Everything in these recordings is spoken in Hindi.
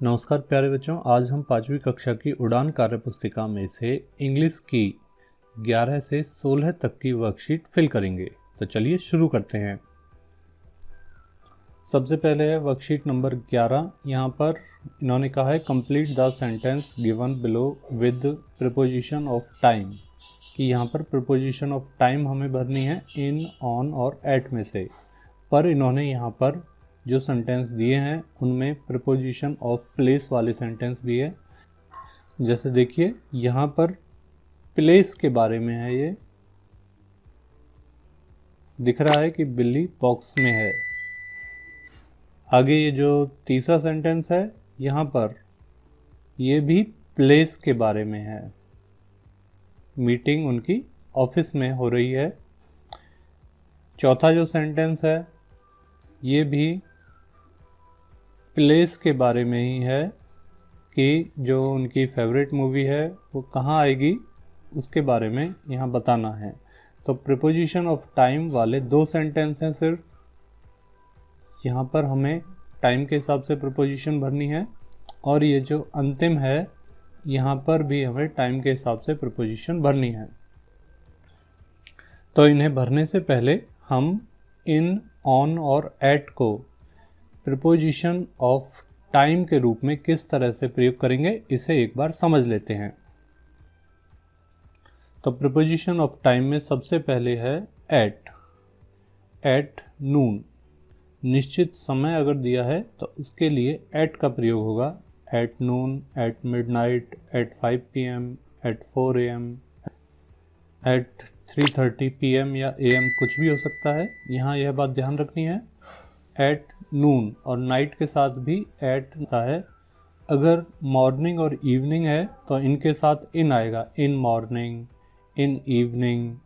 नमस्कार प्यारे बच्चों, आज हम 5वीं कक्षा की उड़ान कार्य पुस्तिका में से इंग्लिश की 11 से 16 तक की वर्कशीट फिल करेंगे। तो चलिए शुरू करते हैं। सबसे पहले है वर्कशीट नंबर 11। यहाँ पर इन्होंने कहा है complete the sentence given below with preposition of time, कि यहाँ पर प्रीपोजिशन ऑफ टाइम हमें भरनी है इन, ऑन और एट में से। पर इन्होंने यहाँ पर जो सेंटेंस दिए हैं उनमें प्रीपोजिशन ऑफ प्लेस वाले सेंटेंस भी है। जैसे देखिए यहाँ पर प्लेस के बारे में है, ये दिख रहा है कि बिल्ली बॉक्स में है। आगे ये जो तीसरा सेंटेंस है यहाँ पर ये भी प्लेस के बारे में है, मीटिंग उनकी ऑफिस में हो रही है। चौथा जो सेंटेंस है ये भी प्लेस के बारे में ही है कि जो उनकी फेवरेट मूवी है वो कहाँ आएगी उसके बारे में यहाँ बताना है। तो प्रीपोजिशन ऑफ टाइम वाले 2 सेंटेंस हैं सिर्फ। यहाँ पर हमें टाइम के हिसाब से प्रीपोजिशन भरनी है और ये जो अंतिम है यहाँ पर भी हमें टाइम के हिसाब से प्रीपोजिशन भरनी है। तो इन्हें भरने से पहले हम इन, ऑन और एट को प्रीपोजिशन ऑफ टाइम के रूप में किस तरह से प्रयोग करेंगे इसे एक बार समझ लेते हैं। तो प्रीपोजिशन ऑफ टाइम में सबसे पहले है एट। एट नून, निश्चित समय अगर दिया है तो उसके लिए एट का प्रयोग होगा। At noon, at midnight, at 5 PM, at 4 AM, at 3:30 PM या AM कुछ भी हो सकता है। यहाँ यह बात ध्यान रखनी है, एट नून और नाइट के साथ भी एट होता है। अगर मॉर्निंग और इवनिंग है तो इनके साथ इन आएगा, इन मॉर्निंग, इन इवनिंग।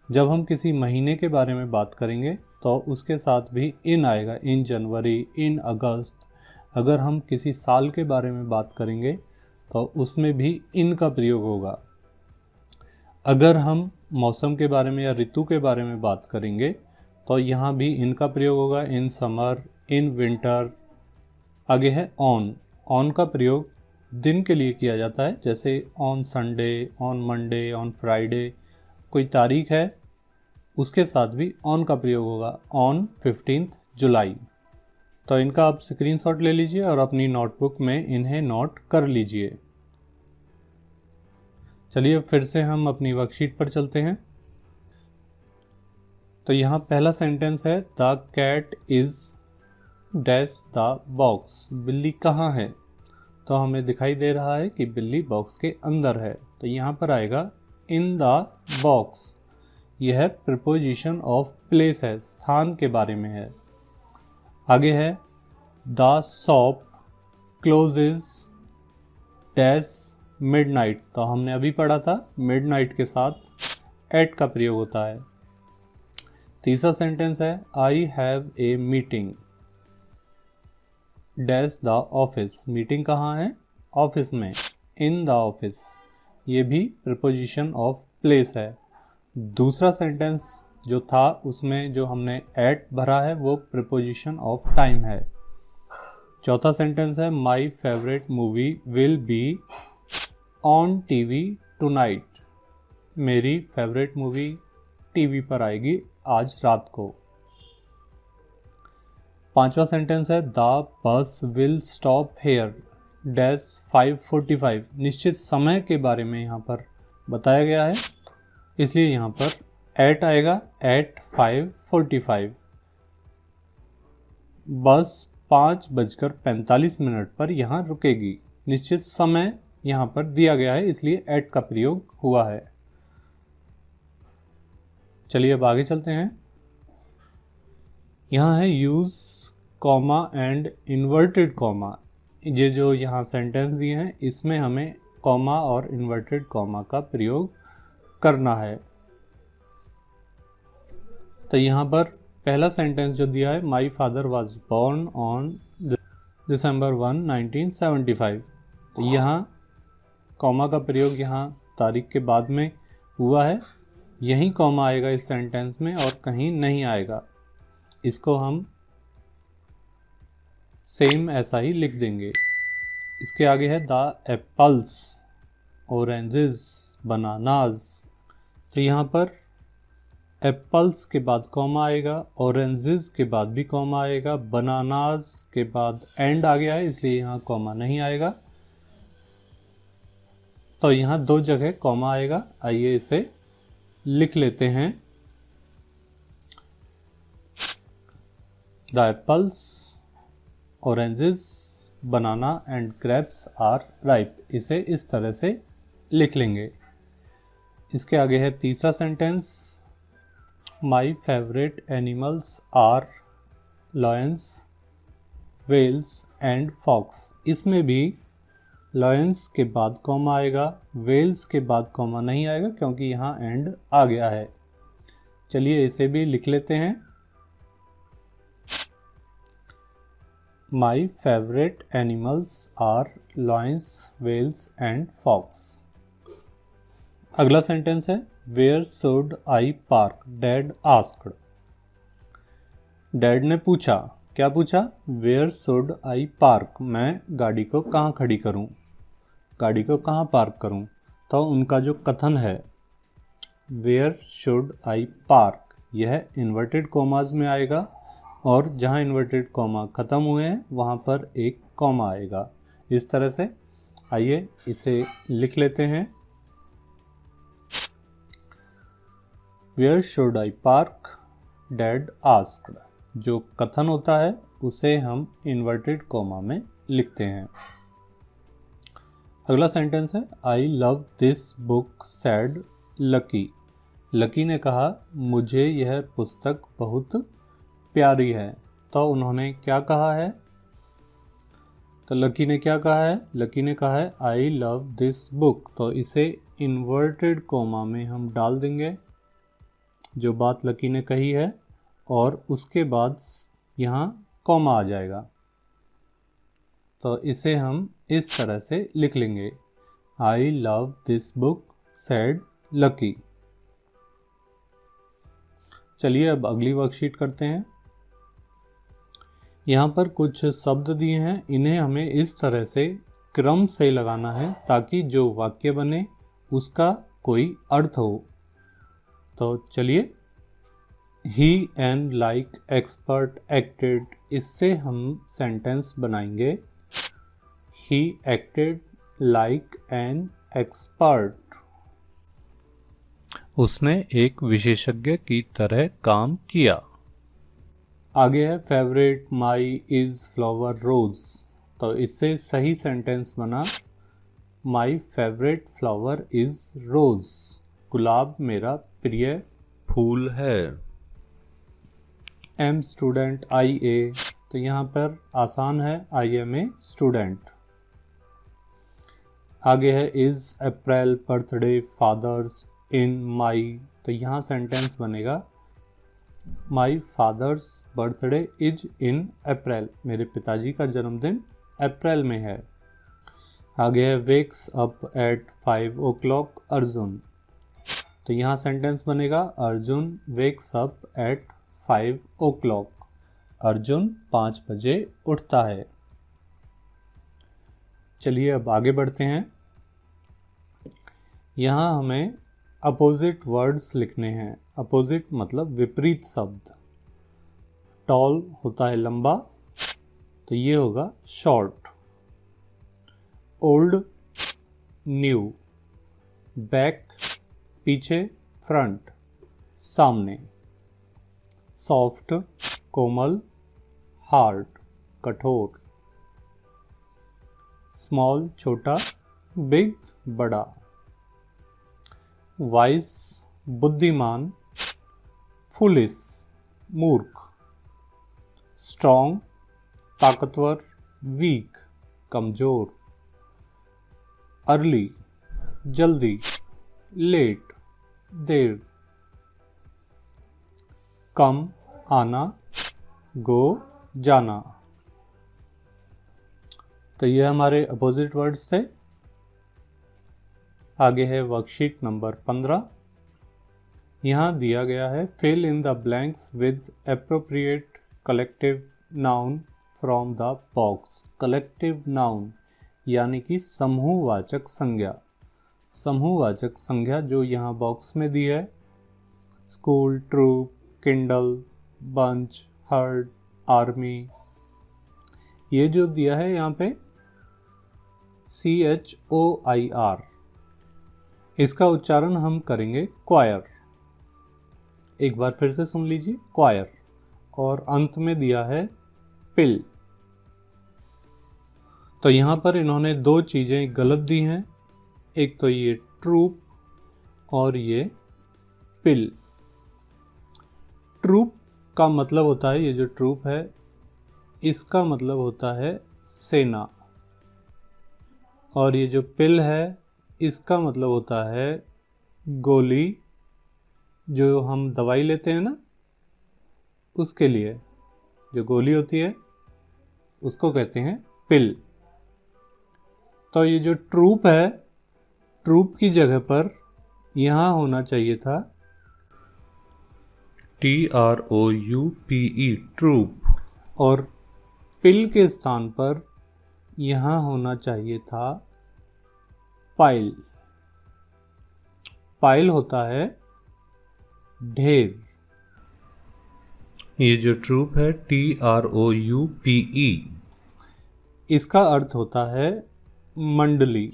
जब हम किसी महीने के बारे में बात करेंगे तो उसके साथ भी इन आएगा, इन जनवरी, इन अगस्त। अगर हम किसी साल के बारे में बात करेंगे तो उसमें भी इन का प्रयोग होगा। अगर हम मौसम के बारे में या ऋतु के बारे में बात करेंगे तो यहाँ भी इनका प्रयोग होगा, इन समर, इन विंटर। आगे है ऑन। ऑन का प्रयोग दिन के लिए किया जाता है, जैसे on Sunday, on Monday, on Friday. कोई तारीख है उसके साथ भी ऑन का प्रयोग होगा, ऑन 15 जुलाई। तो इनका आप स्क्रीनशॉट ले लीजिए और अपनी नोटबुक में इन्हें नोट कर लीजिए। चलिए फिर से हम अपनी वर्कशीट पर चलते हैं। तो यहाँ पहला सेंटेंस है the cat is dash the box. बिल्ली कहाँ है? तो हमें दिखाई दे रहा है कि बिल्ली बॉक्स के अंदर है, तो यहाँ पर आएगा इन द बॉक्स। यह है प्रीपोजिशन ऑफ प्लेस है, स्थान के बारे में है। आगे है the shop closes dash midnight. तो हमने अभी पढ़ा था मिडनाइट के साथ एट का प्रयोग होता है। तीसरा सेंटेंस है I have a meeting dash the office. Meeting कहाँ है? ऑफिस में, इन द ऑफिस। ये भी प्रीपोजिशन ऑफ प्लेस है। दूसरा सेंटेंस जो था उसमें जो हमने एट भरा है वो प्रीपोजिशन ऑफ टाइम है। चौथा सेंटेंस है my favourite movie will be on TV tonight. मेरी फेवरेट मूवी टीवी पर आएगी आज रात को। पांचवा सेंटेंस है the bus will stop hair dash 5:45। निश्चित समय के बारे में यहाँ पर बताया गया है, इसलिए यहाँ पर एट आएगा, एट 5:45। बस 5:45 पर यहाँ रुकेगी। निश्चित समय यहाँ पर दिया गया है, इसलिए एट का प्रयोग हुआ है। चलिए अब आगे चलते हैं। यहाँ है use comma and inverted comma. ये जो यहाँ सेंटेंस दिए हैं इसमें हमें कॉमा और इन्वर्टेड कॉमा का प्रयोग करना है। तो यहाँ पर पहला सेंटेंस जो दिया है my father was born on December 1, 1975। तो यहाँ कॉमा का प्रयोग यहाँ तारीख के बाद में हुआ है, यहीं कॉमा आएगा इस सेंटेंस में और कहीं नहीं आएगा। इसको हम सेम ऐसा ही लिख देंगे। इसके आगे है द एप्पल्स, ऑरेंजेस, बनानाज। तो यहाँ पर एप्पल्स के बाद कॉमा आएगा, ऑरेंजेस के बाद भी कॉमा आएगा, बनानाज के बाद एंड आ गया है इसलिए यहाँ कॉमा नहीं आएगा। तो यहाँ 2 जगह कॉमा आएगा। आइए इसे लिख लेते हैं। The apples, oranges, banana and grapes are ripe. इसे इस तरह से लिख लेंगे। इसके आगे है तीसरा sentence, my favourite animals are lions, whales and fox. इसमें भी लॉयंस के बाद कॉमा आएगा, वेल्स के बाद कॉमा नहीं आएगा क्योंकि यहाँ एंड आ गया है। चलिए इसे भी लिख लेते हैं। My favourite animals are lions, whales and fox. अगला सेंटेंस है, where should I park, dad asked. Dad ने पूछा, क्या पूछा? वेयर शुड आई पार्क, मैं गाड़ी को कहाँ खड़ी करूँ, गाड़ी को कहाँ पार्क करूँ। तो उनका जो कथन है वेयर शुड आई पार्क, यह इन्वर्टेड कॉमाज में आएगा और जहाँ इन्वर्टेड कॉमा ख़त्म हुए हैं वहाँ पर एक कॉमा आएगा। इस तरह से आइए इसे लिख लेते हैं। Where should I park, dad asked. जो कथन होता है उसे हम इन्वर्टेड कॉमा में लिखते हैं। अगला सेंटेंस है, I love this book sad lucky. Lucky ने कहा, मुझे यह पुस्तक बहुत प्यारी है। तो उन्होंने क्या कहा है? तो लकी ने क्या कहा है? लकी ने कहा है आई लव दिस बुक। तो इसे इन्वर्टेड कॉमा में हम डाल देंगे जो बात लकी ने कही है, और उसके बाद यहाँ कॉमा आ जाएगा। तो इसे हम इस तरह से लिख लेंगे, I love this book sad lucky. चलिए अब अगली वर्कशीट करते हैं। यहाँ पर कुछ शब्द दिए हैं, इन्हें हमें इस तरह से क्रम से लगाना है ताकि जो वाक्य बने उसका कोई अर्थ हो। तो चलिए, ही एंड लाइक एक्सपर्ट एक्टेड, इससे हम सेंटेंस बनाएंगे, he acted like an expert. उसने एक विशेषज्ञ की तरह काम किया। आगे है फेवरेट माई इज फ्लावर रोज। तो इससे सही सेंटेंस बना, my favourite flower is rose, गुलाब मेरा प्रिय फूल है। एम स्टूडेंट आई ए, तो यहाँ पर आसान है, आई एम ए स्टूडेंट। आगे है is April birthday father's in my. तो यहाँ सेंटेंस बनेगा, my father's birthday is in April, मेरे पिताजी का जन्मदिन अप्रैल में है। आगे है wakes up at 5 o'clock Arjun. तो यहाँ सेंटेंस बनेगा, Arjun wakes up at 5 o'clock, Arjun 5 बजे उठता है। चलिए अब आगे बढ़ते हैं। यहाँ हमें अपोजिट वर्ड्स लिखने हैं। अपोजिट मतलब विपरीत शब्द। टॉल होता है लंबा, तो ये होगा शॉर्ट। ओल्ड न्यू, बैक पीछे, फ्रंट सामने। सॉफ्ट कोमल, हार्ड कठोर। स्मॉल छोटा, बिग बड़ा। वाइस बुद्धिमान, फुलिश मूर्ख। स्ट्रॉन्ग ताकतवर, वीक कमजोर। अर्ली जल्दी, लेट देर। कम आना, गो जाना। तो ये हमारे अपोजिट वर्ड्स थे। आगे है वर्कशीट नंबर 15। यहाँ दिया गया है fill in the blanks with appropriate collective noun from the box, collective noun यानी कि समूहवाचक संज्ञा। समूहवाचक संज्ञा जो यहाँ बॉक्स में दी है, school, troop, kindle, bunch, herd, army, ये जो दिया है यहाँ पे CHOIR, इसका उच्चारण हम करेंगे क्वायर। एक बार फिर से सुन लीजिए, क्वायर। और अंत में दिया है पिल। तो यहाँ पर इन्होंने दो चीज़ें गलत दी हैं, एक तो ये ट्रूप और ये पिल। ट्रूप का मतलब होता है, ये जो ट्रूप है इसका मतलब होता है सेना, और ये जो पिल है इसका मतलब होता है गोली, जो हम दवाई लेते हैं ना, उसके लिए जो गोली होती है उसको कहते हैं पिल। तो ये जो ट्रूप है, ट्रूप की जगह पर यहाँ होना चाहिए था TROUPE, ट्रूप, और पिल के स्थान पर यहाँ होना चाहिए था पाइल। पाइल होता है ढेर। ये जो ट्रूप है TROUPE, इसका अर्थ होता है मंडली।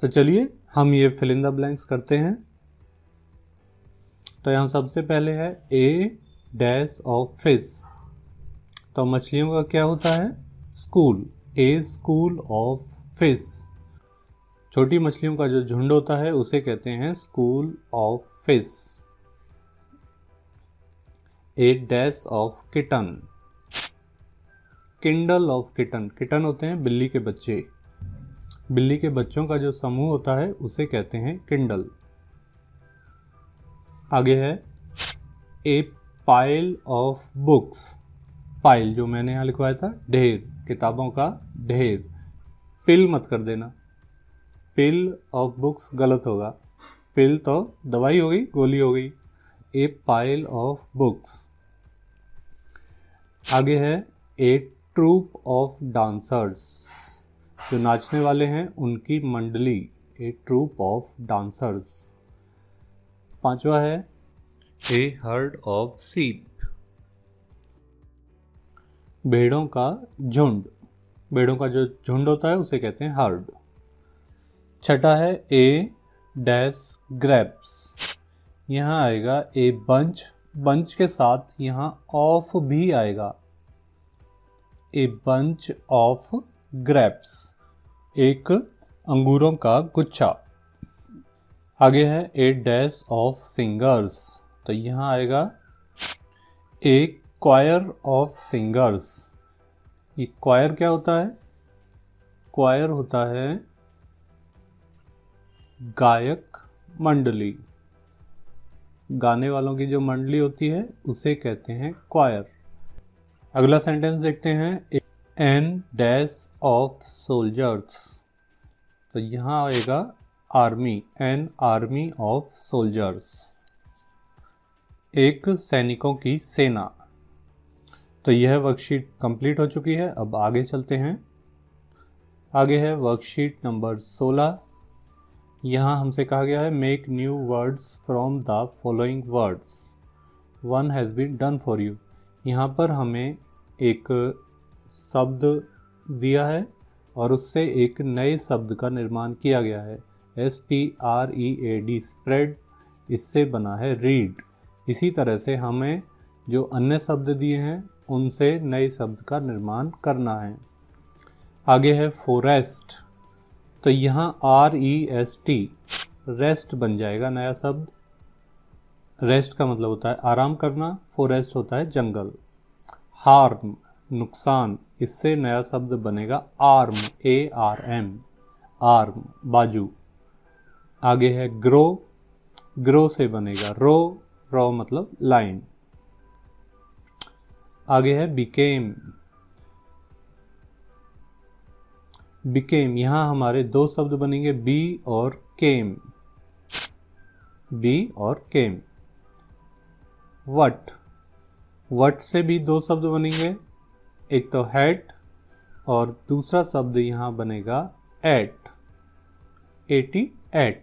तो चलिए हम ये फिल इन द ब्लैंक्स करते हैं। तो यहाँ सबसे पहले है ए डैश ऑफ फिश। तो मछलियों का क्या होता है? School, A school of fish. छोटी मछलियों का जो झुंड होता है उसे कहते हैं school of fish. A dash of kitten, Kindle of kitten. Kitten होते हैं बिल्ली के बच्चे, बिल्ली के बच्चों का जो समूह होता है उसे कहते हैं किंडल। आगे है ए पाइल ऑफ बुक्स। पाइल जो मैंने यहाँ लिखवाया था ढेर, किताबों का ढेर। पिल मत कर देना, पिल ऑफ बुक्स गलत होगा। पिल तो दवाई हो गई, गोली हो गई। ए पाइल ऑफ बुक्स। आगे है ए ट्रूप ऑफ डांसर्स। जो नाचने वाले हैं उनकी मंडली, ए ट्रूप ऑफ डांसर्स। पांचवा है ए हर्ड ऑफ शीप, भेड़ों का झुंड। भेड़ों का जो झुंड होता है उसे कहते हैं हर्ड। छठा है ए डैश ग्रेप्स। यहाँ आएगा ए बंच, बंच के साथ यहाँ ऑफ भी आएगा, ए बंच ऑफ ग्रेप्स, एक अंगूरों का गुच्छा। आगे है ए डैश ऑफ सिंगर्स। तो यहाँ आएगा ए क्वायर ऑफ सिंगर्स। ये क्वायर क्या होता है? क्वायर होता है गायक मंडली, गाने वालों की जो मंडली होती है उसे कहते हैं क्वायर। अगला सेंटेंस देखते हैं एन डैश ऑफ सोल्जर्स। तो यहाँ आएगा army, an army of soldiers, एक सैनिकों की सेना। तो यह वर्कशीट कंप्लीट हो चुकी है। अब आगे चलते हैं। आगे है वर्कशीट नंबर 16। यहाँ हमसे कहा गया है make new words from the following words, one has been done for you. यहाँ पर हमें एक शब्द दिया है और उससे एक नए शब्द का निर्माण किया गया है। SPREAD, स्प्रेड, इससे बना है रीड। इसी तरह से हमें जो अन्य शब्द दिए हैं उनसे नए शब्द का निर्माण करना है। आगे है फॉरेस्ट। तो यहाँ REST, रेस्ट बन जाएगा नया शब्द। रेस्ट का मतलब होता है आराम करना, फॉरेस्ट होता है जंगल। हार्म, नुकसान, इससे नया शब्द बनेगा आर्म, ARM, आर्म, बाजू। आगे है ग्रो, ग्रो से बनेगा रो, रो मतलब लाइन। आगे है बिकेम, बिकेम, यहाँ हमारे दो शब्द बनेंगे बी और केम, बी और केम। वट, वट से भी दो शब्द बनेंगे, एक तो हैट और दूसरा शब्द यहाँ बनेगा एट, 88।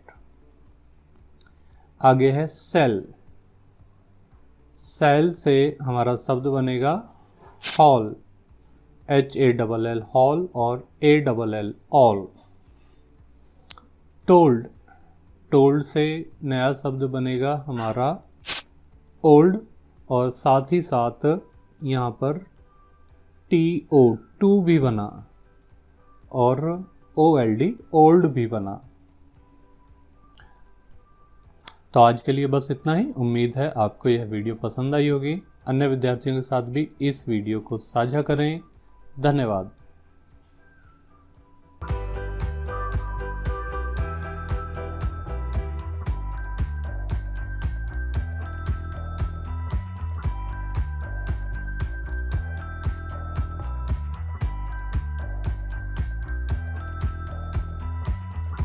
आगे है सेल। सेल से हमारा शब्द बनेगा हॉल, HALL हॉल और ALL ऑल। टोल्ड, टोल्ड से नया शब्द बनेगा हमारा ओल्ड और साथ ही साथ यहाँ पर TO टू भी बना और OLD ओल्ड भी बना। तो आज के लिए बस इतना ही। उम्मीद है आपको यह वीडियो पसंद आई होगी। अन्य विद्यार्थियों के साथ भी इस वीडियो को साझा करें। धन्यवाद।